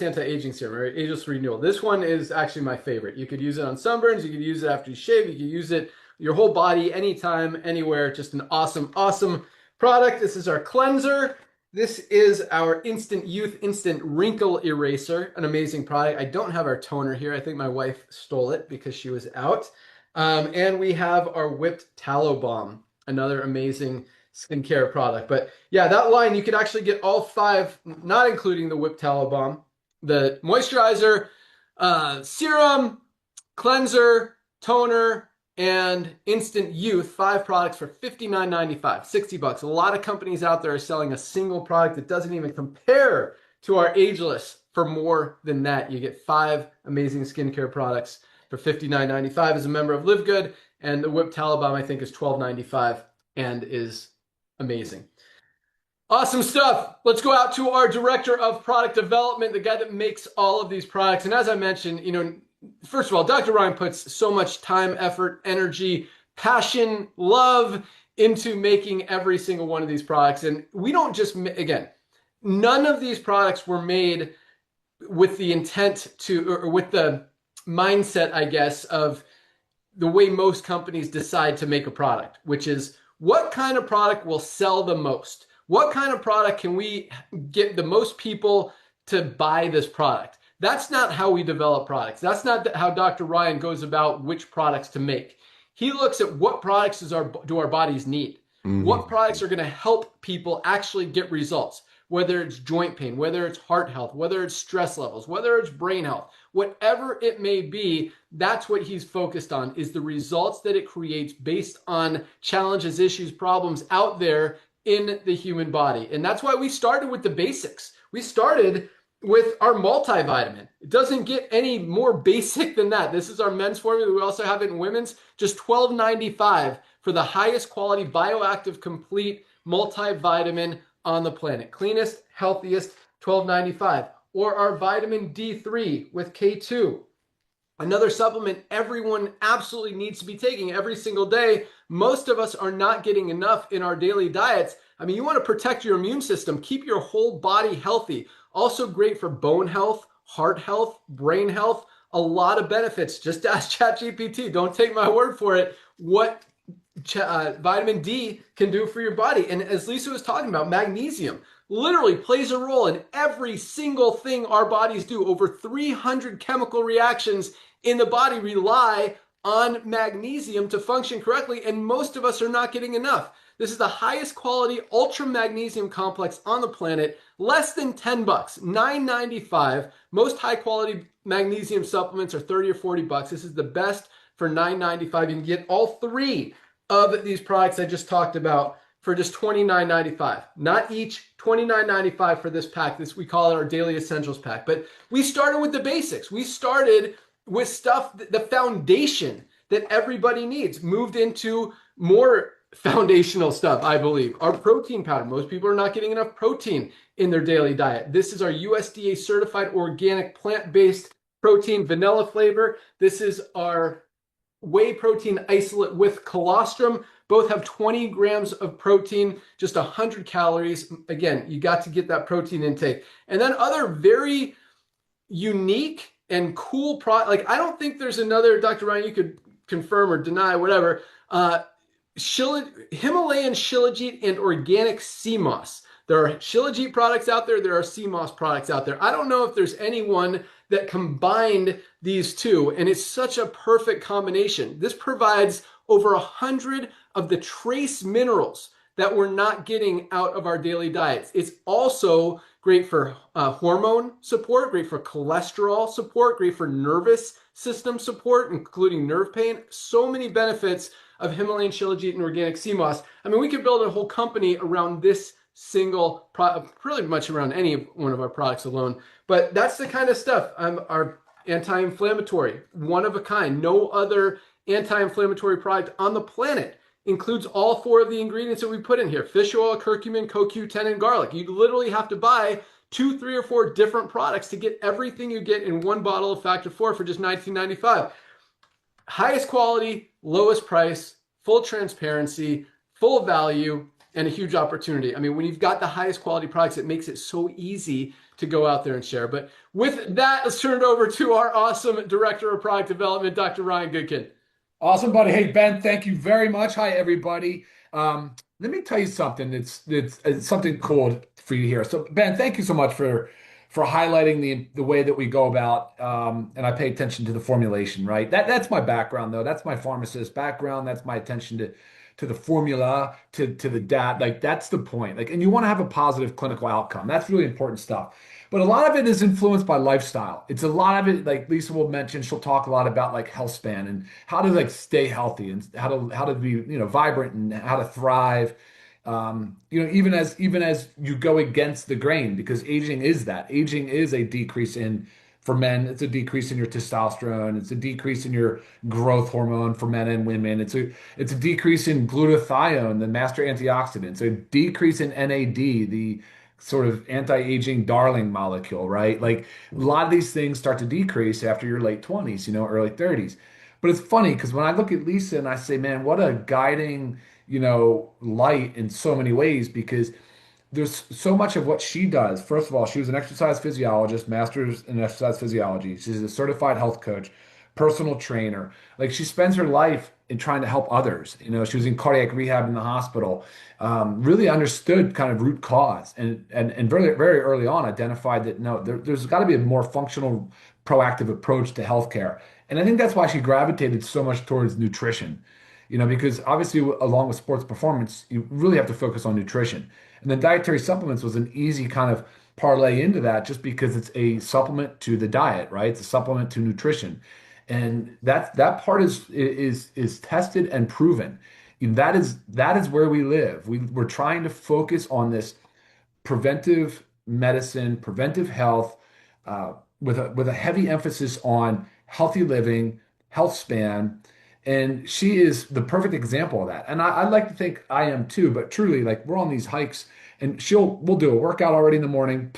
anti-aging serum, or ageless renewal. This one is actually my favorite. You could use it on sunburns. You could use it after you shave. You could use it your whole body, anytime, anywhere. Just an awesome, awesome product. This is our cleanser. This is our Instant Youth Instant Wrinkle Eraser, an amazing product. I don't have our toner here. I think my wife stole it because she was out. And we have our Whipped Tallow Balm, another amazing skincare product. But yeah, that line, you could actually get all 5, not including the Whipped Tallow Balm, the moisturizer, serum, cleanser, toner, and Instant Youth, 5 products for $59.95, $60. A lot of companies out there are selling a single product that doesn't even compare to our ageless for more than that. You get 5 amazing skincare products for $59.95 as a member of LiveGood, and the Whipped Tallow Balm I think is $12.95 and is amazing. Awesome stuff. Let's go out to our director of product development, the guy that makes all of these products. And as I mentioned, first of all, Dr. Ryan puts so much time, effort, energy, passion, love into making every single one of these products. And we don't just, again, none of these products were made with the intent or with the mindset, I guess, of the way most companies decide to make a product, which is what kind of product will sell the most? What kind of product can we get the most people to buy this product? That's not how we develop products. That's not how Dr. Ryan goes about which products to make. He looks at what products do our bodies need? Mm-hmm. What products are going to help people actually get results? Whether it's joint pain, whether it's heart health, whether it's stress levels, whether it's brain health, whatever it may be, that's what he's focused on, is the results that it creates based on challenges, issues, problems out there in the human body. And that's why we started with the basics. We started with our multivitamin. It doesn't get any more basic than that. This is our men's formula. We also have it in women's, just $12.95 for the highest quality bioactive complete multivitamin on the planet. Cleanest, healthiest, $12.95. Or our vitamin D3 with K2. Another supplement everyone absolutely needs to be taking every single day. Most of us are not getting enough in our daily diets. I mean, you want to protect your immune system, keep your whole body healthy. Also great for bone health, heart health, brain health, a lot of benefits. Just ask ChatGPT. Don't take my word for it. What vitamin D can do for your body. And as Lisa was talking about, magnesium literally plays a role in every single thing our bodies do. Over 300 chemical reactions in the body rely on magnesium to function correctly, and most of us are not getting enough. This is the highest quality ultra magnesium complex on the planet, less than 10 bucks, $9.95. Most high quality magnesium supplements are 30 or 40 bucks. This is the best for $9.95. You can get all three of these products I just talked about for just $29.95. Not each, $29.95 for this pack. This, we call it our daily essentials pack. But we started with the basics. We started with stuff, the foundation that everybody needs, moved into more foundational stuff, I believe. Our protein powder. Most people are not getting enough protein in their daily diet. This is our USDA certified organic plant-based protein, vanilla flavor. This is our whey protein isolate with colostrum. Both have 20 grams of protein, just 100 calories. Again, you got to get that protein intake. And then other very unique and cool product. Like, I don't think there's another, Dr. Ryan, you could confirm or deny, whatever. Himalayan shilajit and organic sea moss. There are shilajit products out there. There are sea moss products out there. I don't know if there's anyone that combined these two, and it's such a perfect combination. This provides over 100 of the trace minerals that we're not getting out of our daily diets. It's also great for hormone support, great for cholesterol support, great for nervous system support, including nerve pain. So many benefits of Himalayan shilajit and organic sea moss. I mean, we could build a whole company around this single product, pretty much around any one of our products alone. But that's the kind of stuff. Our anti-inflammatory, one of a kind. No other anti-inflammatory product on the planet includes all four of the ingredients that we put in here: fish oil, curcumin, CoQ10, and garlic. You literally have to buy 2, 3, or 4 different products to get everything you get in one bottle of Factor 4 for just $19.95. Highest quality, lowest price, full transparency, full value, and a huge opportunity. I mean, when you've got the highest quality products, it makes it so easy to go out there and share. But with that, let's turn it over to our awesome Director of Product Development, Dr. Ryan Goodkin. Awesome, buddy. Hey, Ben, thank you very much. Hi, everybody. Let me tell you something. It's something cool for you here. So, Ben, thank you so much for highlighting the way that we go about, and I pay attention to the formulation, right? That's my background, though. That's my pharmacist background. That's my attention to the formula, to the data. Like, that's the point. Like, and you want to have a positive clinical outcome. That's really important stuff. But a lot of it is influenced by lifestyle. It's a lot of it, like Lisa will mention, she'll talk a lot about like health span and how to like stay healthy and how to be, vibrant and how to thrive. Even as you go against the grain, because aging is that. Aging is a decrease in, for men, it's a decrease in your testosterone. It's a decrease in your growth hormone for men and women. It's a decrease in glutathione, the master antioxidant. It's a decrease in NAD, the sort of anti-aging darling molecule, right? Like, a lot of these things start to decrease after your late 20s, early 30s. But it's funny because when I look at Lisa and I say, man, what a guiding, light in so many ways, because there's so much of what she does. First of all, she was an exercise physiologist, master's in exercise physiology. She's a certified health coach, personal trainer. Like, she spends her life in trying to help others. She was in cardiac rehab in the hospital, really understood kind of root cause, and very, very early on identified that no, there's got to be a more functional, proactive approach to healthcare. And I think that's why she gravitated so much towards nutrition, because obviously along with sports performance, you really have to focus on nutrition. And then dietary supplements was an easy kind of parlay into that, just because it's a supplement to the diet, right? It's a supplement to nutrition. And that part is tested and proven. that is where we live. We're trying to focus on this preventive medicine, preventive health, with a heavy emphasis on healthy living, health span. And she is the perfect example of that. And I like to think I am too, but truly, like we're on these hikes and we'll do a workout already in the morning,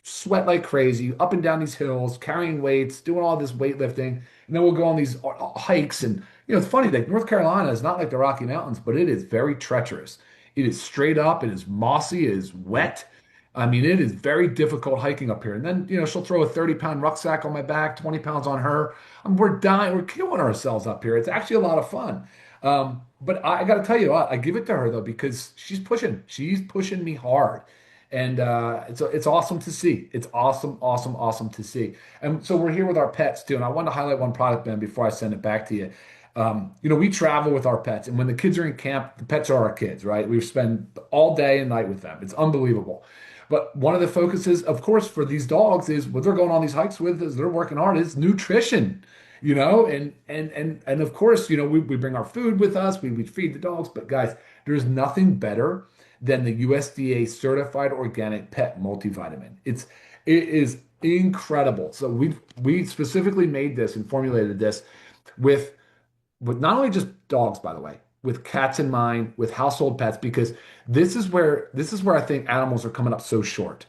sweat like crazy, up and down these hills, carrying weights, doing all this weightlifting. And then we'll go on these hikes. And, it's funny, like North Carolina is not like the Rocky Mountains, but it is very treacherous. It is straight up, it is mossy, it is wet. I mean, it is very difficult hiking up here. And then, she'll throw a 30-pound rucksack on my back, 20 pounds on her. We're dying, we're killing ourselves up here. It's actually a lot of fun. But I got to tell you what, I give it to her though, because she's pushing me hard. And it's awesome to see. It's awesome, awesome, awesome to see. And so we're here with our pets too. And I want to highlight one product, Ben, before I send it back to you. We travel with our pets, and when the kids are in camp, the pets are our kids, right? We spend all day and night with them. It's unbelievable. But one of the focuses, of course, for these dogs is what they're going on these hikes with is they're working hard is nutrition, and of course, we bring our food with us, we feed the dogs, but guys, there's nothing better than the USDA certified organic pet multivitamin. It is incredible. So we specifically made this and formulated this with not only just dogs, by the way, with cats in mind, with household pets, because this is where I think animals are coming up so short.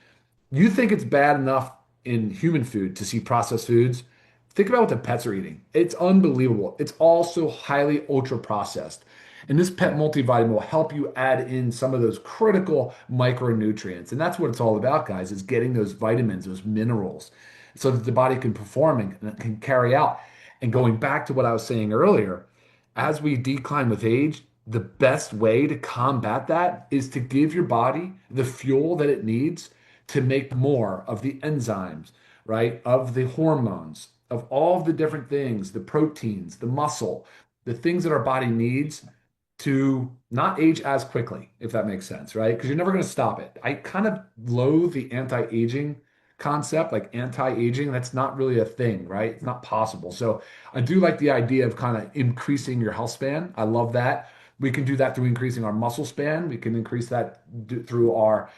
You think it's bad enough in human food to see processed foods? Think about what the pets are eating. It's unbelievable. It's also highly ultra processed. And this pet multivitamin will help you add in some of those critical micronutrients. And that's what it's all about, guys, is getting those vitamins, those minerals, so that the body can perform and can carry out. And going back to what I was saying earlier, as we decline with age, the best way to combat that is to give your body the fuel that it needs to make more of the enzymes, right? Of the hormones, of all of the different things, the proteins, the muscle, the things that our body needs to not age as quickly, if that makes sense, right? Because you're never going to stop it. I kind of loathe the anti-aging concept, like anti-aging. That's not really a thing, right? It's not possible. So I do like the idea of kind of increasing your health span. I love that. We can do that through increasing our muscle span. We can increase that through our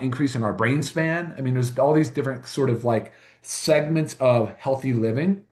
increasing our brain span. I mean, there's all these different sort of like segments of healthy living.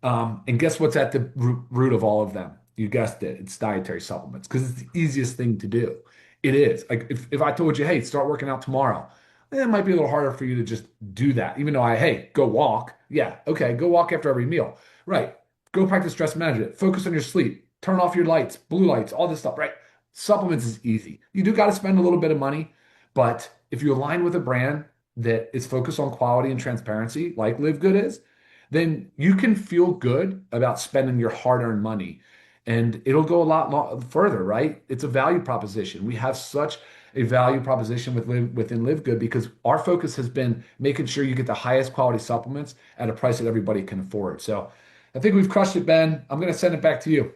And guess what's at the root of all of them? You guessed it. It's dietary supplements because it's the easiest thing to do. It is. Like if I told you, hey, start working out tomorrow, it might be a little harder for you to just do that. Even though hey, go walk. Yeah, okay, go walk after every meal. Right. Go practice stress management. Focus on your sleep. Turn off your lights, blue lights, all this stuff, right? Supplements is easy. You do got to spend a little bit of money, but if you align with a brand that is focused on quality and transparency, like LiveGood is, then you can feel good about spending your hard-earned money. And it'll go a lot further, right? It's a value proposition. We have such a value proposition within LiveGood because our focus has been making sure you get the highest quality supplements at a price that everybody can afford. So I think we've crushed it, Ben. I'm going to send it back to you.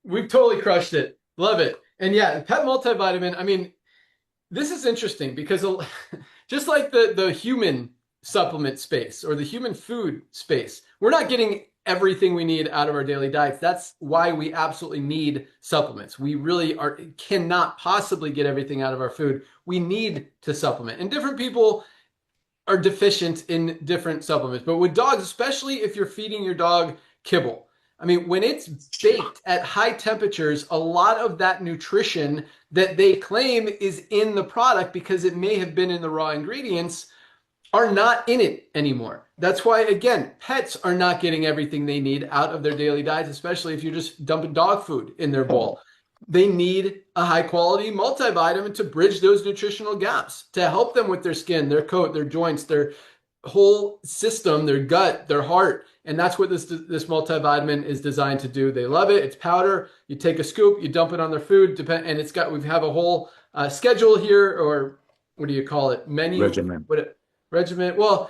We've totally crushed it. Love it. And yeah, pet multivitamin, I mean, this is interesting because just like the human supplement space or the human food space, we're not getting everything we need out of our daily diets. That's why we absolutely need supplements. We really cannot possibly get everything out of our food. We need to supplement. And different people are deficient in different supplements. But with dogs, especially if you're feeding your dog kibble, I mean, when it's baked at high temperatures, a lot of that nutrition that they claim is in the product because it may have been in the raw ingredients are not in it anymore. That's why, again, pets are not getting everything they need out of their daily diets, especially if you're just dumping dog food in their bowl. They need a high quality multivitamin to bridge those nutritional gaps, to help them with their skin, their coat, their joints, their whole system, their gut, their heart. And that's what this multivitamin is designed to do. They love it. It's powder. You take a scoop, you dump it on their food, and we have a whole schedule here, or what do you call it? Menu? Regimen. Well,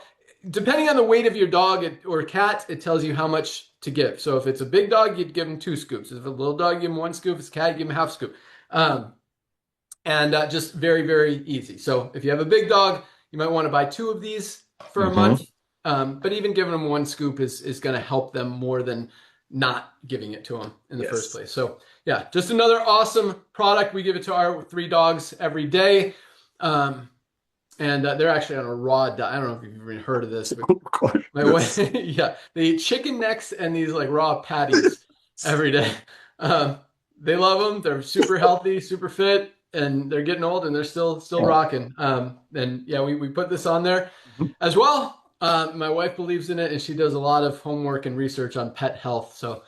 depending on the weight of your dog or cat, it tells you how much to give. So if it's a big dog, you'd give them 2 scoops. If it's a little dog, you give them 1 scoop. If it's a cat, you give them half scoop. Just very, very easy. So if you have a big dog, you might want to buy 2 of these for a month. But even giving them 1 scoop is going to help them more than not giving it to them in the first place. So yeah, just another awesome product. We give it to our 3 dogs every day. And they're actually on a raw diet. I don't know if you've even heard of this, but my wife, yeah, they eat chicken necks and these like raw patties every day. They love them. They're super healthy, super fit, and they're getting old and they're still rocking. And yeah, we put this on there as well. My wife believes in it, and she does a lot of homework and research on pet health. So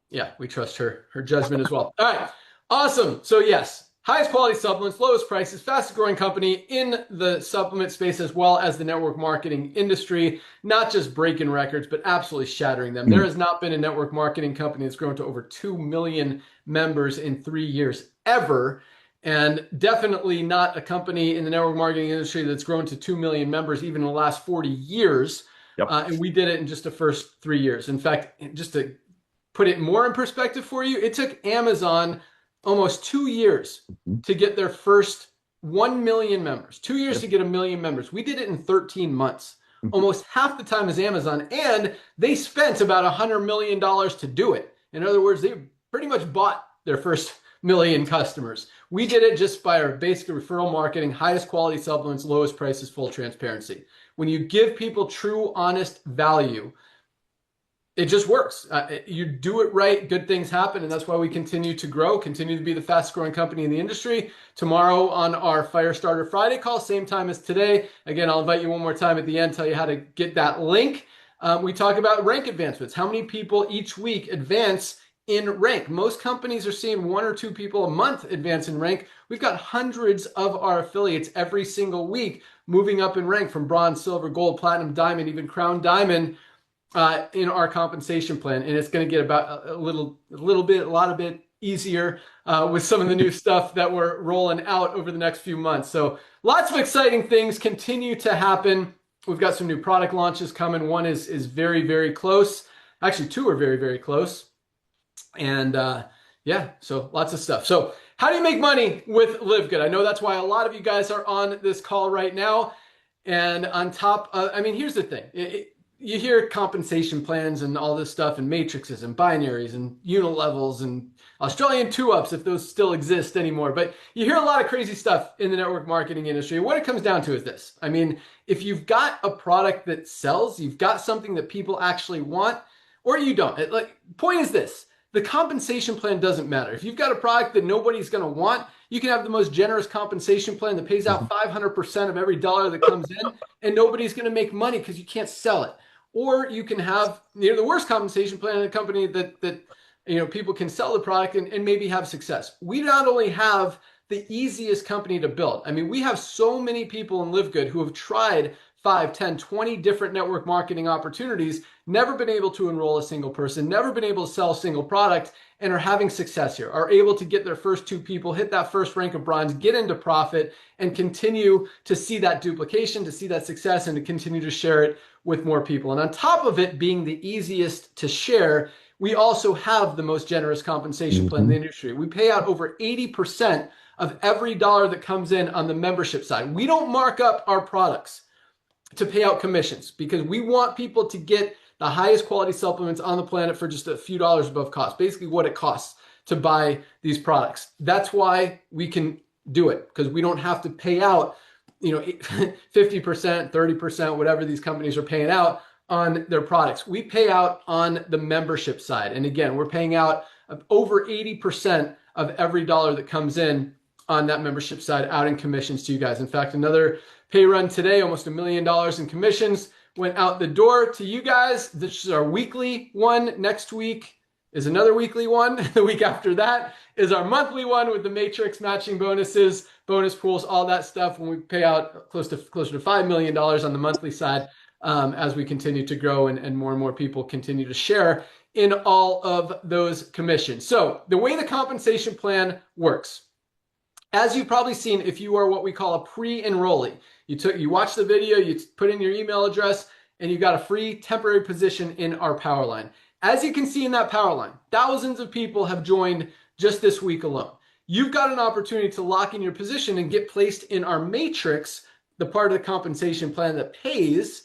yeah, we trust her judgment as well. All right, awesome. So yes, highest quality supplements, lowest prices, fastest growing company in the supplement space as well as the network marketing industry, not just breaking records, but absolutely shattering them. There has not been a network marketing company that's grown to over 2 million members in 3 years ever. And definitely not a company in the network marketing industry that's grown to 2 million members even in the last 40 years. And we did it in just the first 3 years. In fact, just to put it more in perspective for you, it took Amazon almost 2 years to get their first 1 million members, 2 years to get 1 million members. We did it in 13 months, almost half the time as Amazon. And they spent about $100 million to do it. In other words, they pretty much bought their first million customers. We did it just by our basic referral marketing, highest quality supplements, lowest prices, full transparency. When you give people true, honest value, it just works. You do it right, good things happen, and that's why we continue to grow, continue to be the fastest growing company in the industry. Tomorrow on our Firestarter Friday call, same time as today. Again, I'll invite you one more time at the end, tell you how to get that link. We talk about rank advancements. How many people each week advance in rank? Most companies are seeing 1 or 2 people a month advance in rank. We've got hundreds of our affiliates every single week moving up in rank from bronze, silver, gold, platinum, diamond, even crown diamond in our compensation plan. And it's going to get about a lot bit easier with some of the new stuff that we're rolling out over the next few months. So lots of exciting things continue to happen. We've got some new product launches coming. One is very, very close. Actually, 2 are very, very close. And yeah, so lots of stuff. So how do you make money with LiveGood? I know that's why a lot of you guys are on this call right now. And on top, I mean, here's the thing. You hear compensation plans and all this stuff and matrices and binaries and unilevels and Australian 2-ups, if those still exist anymore. But you hear a lot of crazy stuff in the network marketing industry. What it comes down to is this. I mean, if you've got a product that sells, you've got something that people actually want, or you don't. Point is this. The compensation plan doesn't matter. If you've got a product that nobody's going to want, you can have the most generous compensation plan that pays out 500% of every dollar that comes in, and nobody's going to make money because you can't sell it. Or you can have the worst compensation plan in a company that people can sell the product and maybe have success. We not only have the easiest company to build. I mean, we have so many people in LiveGood who have tried 5, 10, 20 different network marketing opportunities, never been able to enroll a single person, never been able to sell a single product, and are having success here, are able to get their first 2 people, hit that first rank of bronze, get into profit, and continue to see that duplication, to see that success, and to continue to share it with more people. And on top of it being the easiest to share, we also have the most generous compensation plan in the industry. We pay out over 80% of every dollar that comes in on the membership side. We don't mark up our products to pay out commissions because we want people to get the highest quality supplements on the planet for just a few dollars above cost, basically what it costs to buy these products. That's why we can do it, because we don't have to pay out 50%, 30%, whatever these companies are paying out on their products. We pay out on the membership side. And again, we're paying out over 80% of every dollar that comes in on that membership side out in commissions to you guys. In fact, another pay run today, almost $1 million in commissions went out the door to you guys. This is our weekly one. Next week is another weekly one. The week after that is our monthly one with the matrix matching bonuses, bonus pools, all that stuff when we pay out closer to $5 million on the monthly side as we continue to grow and more people continue to share in all of those commissions. So the way the compensation plan works, as you've probably seen, if you are what we call a pre-enrollee, you watch the video, you put in your email address, and you got a free temporary position in our power line. As you can see in that power line, thousands of people have joined just this week alone. You've got an opportunity to lock in your position and get placed in our matrix, the part of the compensation plan that pays,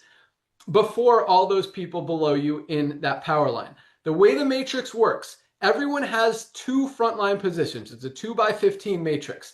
before all those people below you in that power line. The way the matrix works, everyone has 2 frontline positions. It's a 2x15 matrix.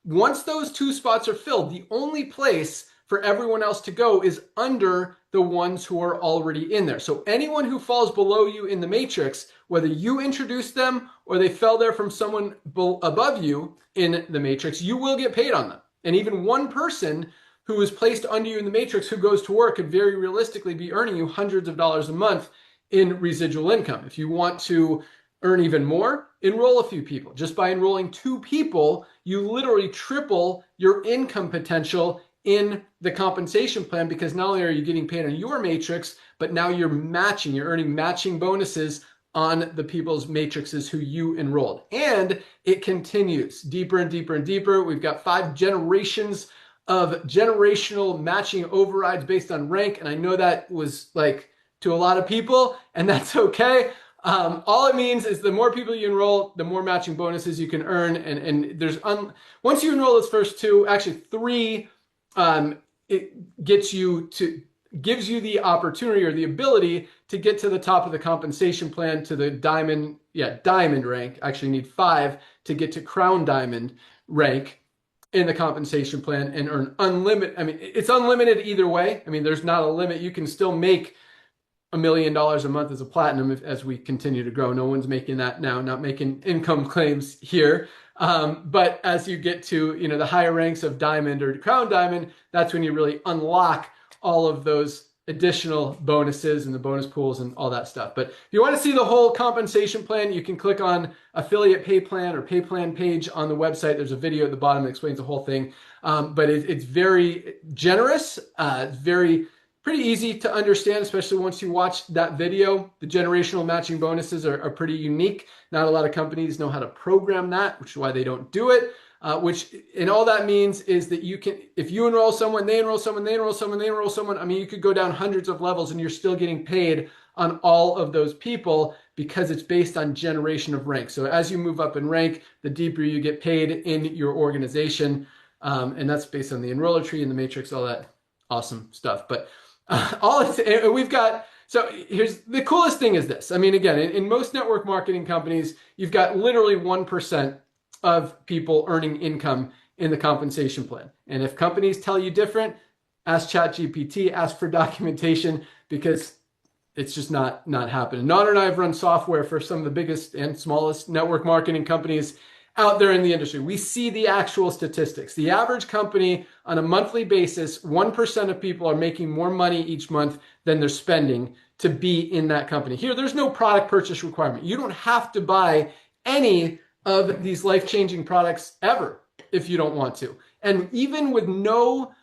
Once those 2 spots are filled, the only place for everyone else to go is under the ones who are already in there. So anyone who falls below you in the matrix, whether you introduced them or they fell there from someone above you in the matrix, you will get paid on them. And even one person who is placed under you in the matrix who goes to work could very realistically be earning you hundreds of dollars a month in residual income. If you want to earn even more, enroll a few people. Just by enrolling 2 people, you literally triple your income potential in the compensation plan, because not only are you getting paid on your matrix, but now you're earning matching bonuses on the people's matrices who you enrolled. And it continues deeper and deeper and deeper. We've got 5 generations of generational matching overrides based on rank. And I know that was like to a lot of people, and that's okay. All it means is the more people you enroll, the more matching bonuses you can earn. And there's once you enroll those first 2, actually 3, it gives you the opportunity or the ability to get to the top of the compensation plan, to the diamond rank. Actually need 5 to get to crown diamond rank in the compensation plan and earn unlimited. I mean, it's unlimited either way. I mean, there's not a limit. You can still make $1 million a month as a platinum as we continue to grow. No one's making that now, not making income claims here. But as you get to, the higher ranks of diamond or crown diamond, that's when you really unlock all of those additional bonuses and the bonus pools and all that stuff. But if you want to see the whole compensation plan, you can click on affiliate pay plan or pay plan page on the website. There's a video at the bottom that explains the whole thing. But it's very generous. It's pretty easy to understand, especially once you watch that video. The generational matching bonuses are pretty unique. Not a lot of companies know how to program that, which is why they don't do it. And all that means is that you can, if you enroll someone, they enroll someone, they enroll someone, they enroll someone. I mean, you could go down hundreds of levels and you're still getting paid on all of those people because it's based on generation of rank. So as you move up in rank, the deeper you get paid in your organization. And that's based on the enroller tree and the matrix, all that awesome stuff. But so here's the coolest thing is this. I mean, again, in most network marketing companies, you've got literally 1% of people earning income in the compensation plan. And if companies tell you different, ask ChatGPT, ask for documentation, because it's just not happening. Nader and I have run software for some of the biggest and smallest network marketing companies out there in the industry. We see the actual statistics. The average company on a monthly basis, 1% of people are making more money each month than they're spending to be in that company. Here, there's no product purchase requirement. You don't have to buy any of these life-changing products ever if you don't want to. And even with no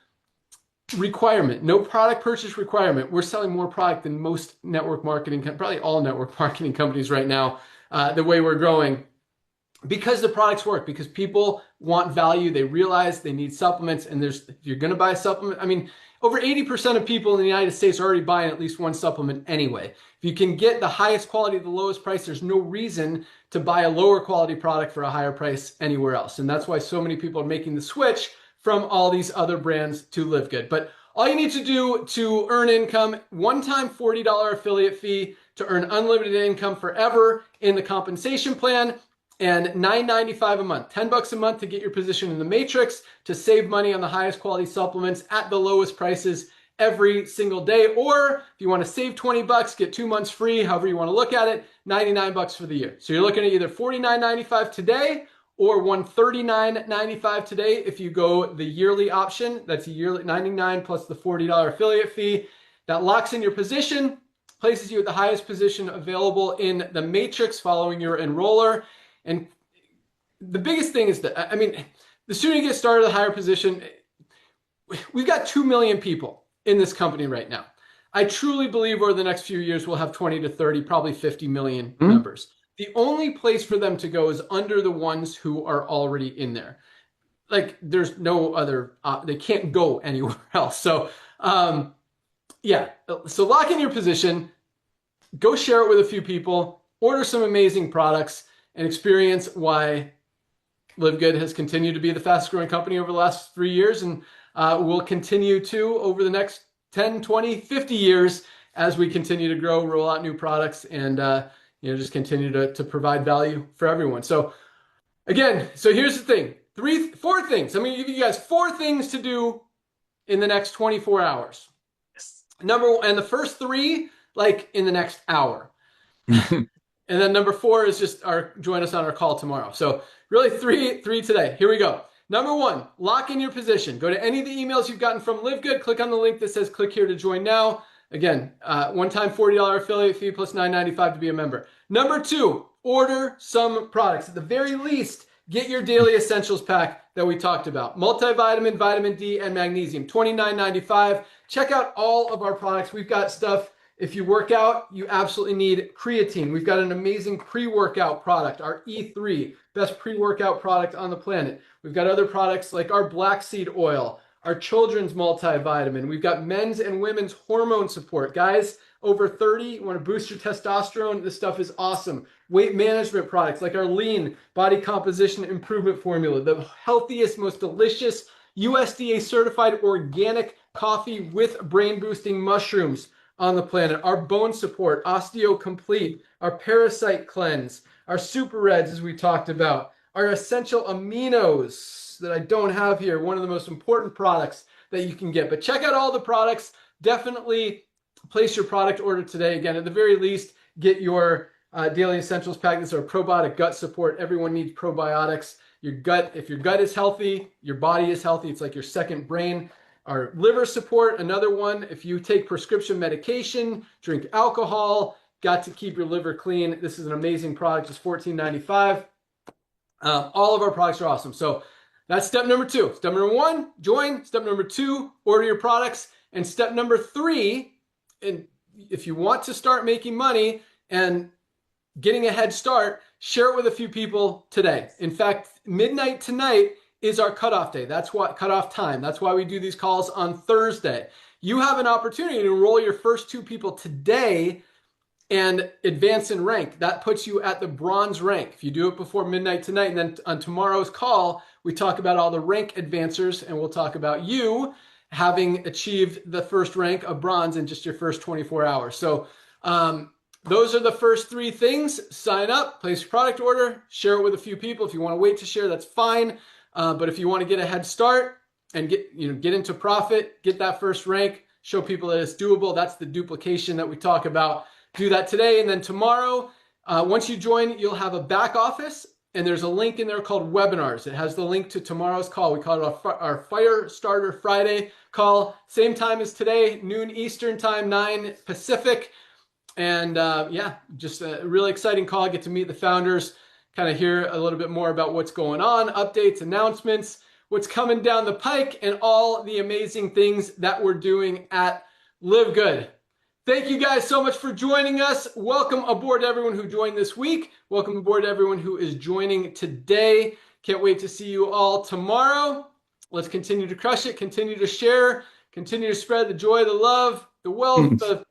requirement, no product purchase requirement, we're selling more product than most network marketing, probably all network marketing companies right now, the way we're growing. Because the products work, because people want value, they realize they need supplements, and if you're going to buy a supplement, I mean, over 80% of people in the United States are already buying at least one supplement anyway. If you can get the highest quality at the lowest price, there's no reason to buy a lower quality product for a higher price anywhere else. And that's why so many people are making the switch from all these other brands to LiveGood. But all you need to do to earn income, one-time $40 affiliate fee to earn unlimited income forever in the compensation plan, and $9.95 a month, $10 a month to get your position in the matrix, to save money on the highest quality supplements at the lowest prices every single day. Or if you want to save $20, get 2 months free, however you want to look at it, $99 for the year. So you're looking at either $49.95 today or $139.95 today if you go the yearly option. That's a yearly $99 plus the $40 affiliate fee. That locks in your position, places you at the highest position available in the matrix following your enroller. And the biggest thing is that, I mean, the sooner you get started, the higher position. We've got 2 million people in this company right now. I truly believe over the next few years, we'll have 20 to 30, probably 50 million members. The only place for them to go is under the ones who are already in there. Like, there's no other, they can't go anywhere else. So, yeah, so lock in your position, go share it with a few people, order some amazing products, and experience why LiveGood has continued to be the fastest growing company over the last 3 years, and will continue to over the next 10, 20, 50 years as we continue to grow, roll out new products, and just continue to provide value for everyone. So again, so here's the thing. 4 things. I'm going to give you guys 4 things to do in the next 24 hours. And the first 3, like in the next hour. And then number 4 is just join us on our call tomorrow. So really 3 today. Here we go. Number 1, lock in your position. Go to any of the emails you've gotten from LiveGood. Click on the link that says click here to join now. Again, one-time $40 affiliate fee plus $9.95 to be a member. Number 2, order some products. At the very least, get your daily essentials pack that we talked about. Multivitamin, vitamin D, and magnesium, $29.95. Check out all of our products. We've got stuff. If you work out, you absolutely need creatine. We've got an amazing pre-workout product, our E3, best pre-workout product on the planet. We've got other products like our black seed oil, our children's multivitamin. We've got men's and women's hormone support. Guys over 30, you want to boost your testosterone? This stuff is awesome. Weight management products like our lean body composition improvement formula, the healthiest, most delicious USDA certified organic coffee with brain boosting mushrooms on the planet, our bone support, Osteo Complete, our parasite cleanse, our super reds, as we talked about, our essential aminos that I don't have here, one of the most important products that you can get. But check out all the products. Definitely place your product order today. Again, at the very least, get your daily essentials pack. This is our probiotic gut support. Everyone needs probiotics. Your gut, if your gut is healthy, your body is healthy. It's like your second brain. Our liver support, another one. If you take prescription medication, drink alcohol, got to keep your liver clean. This is an amazing product. It's $14.95. All of our products are awesome. So that's step number 2. Step number 1, join. Step number 2, order your products. And step number 3, and if you want to start making money and getting a head start, share it with a few people today. In fact, midnight tonight is our cutoff day. That's what cutoff time. That's why we do these calls on Thursday. You have an opportunity to enroll your first 2 people today and advance in rank. That puts you at the bronze rank. If you do it before midnight tonight, and then on tomorrow's call, we talk about all the rank advancers, and we'll talk about you having achieved the first rank of bronze in just your first 24 hours. So those are the first 3 things. Sign up, place your product order, share it with a few people. If you want to wait to share, that's fine. But if you want to get a head start and get into profit, get that first rank, show people that it's doable. That's the duplication that we talk about. Do that today. And then tomorrow, once you join, you'll have a back office, and there's a link in there called webinars. It has the link to tomorrow's call. We call it our Fire Starter Friday call. Same time as today, noon Eastern time, 9 Pacific. And just a really exciting call. I get to meet the founders, kind of hear a little bit more about what's going on, updates, announcements, what's coming down the pike, and all the amazing things that we're doing at LiveGood. Thank you guys so much for joining us. Welcome aboard everyone who joined this week. Welcome aboard everyone who is joining today. Can't wait to see you all tomorrow. Let's continue to crush it, continue to share, continue to spread the joy, the love, the wealth, the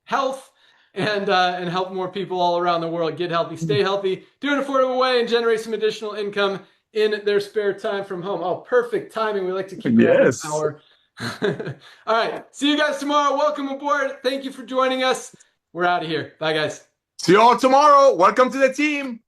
health, and help more people all around the world get healthy, stay healthy, do it an affordable way, and generate some additional income in their spare time from home. Oh, perfect timing. We like to keep it every hour. All right. See you guys tomorrow. Welcome aboard. Thank you for joining us. We're out of here. Bye, guys. See you all tomorrow. Welcome to the team.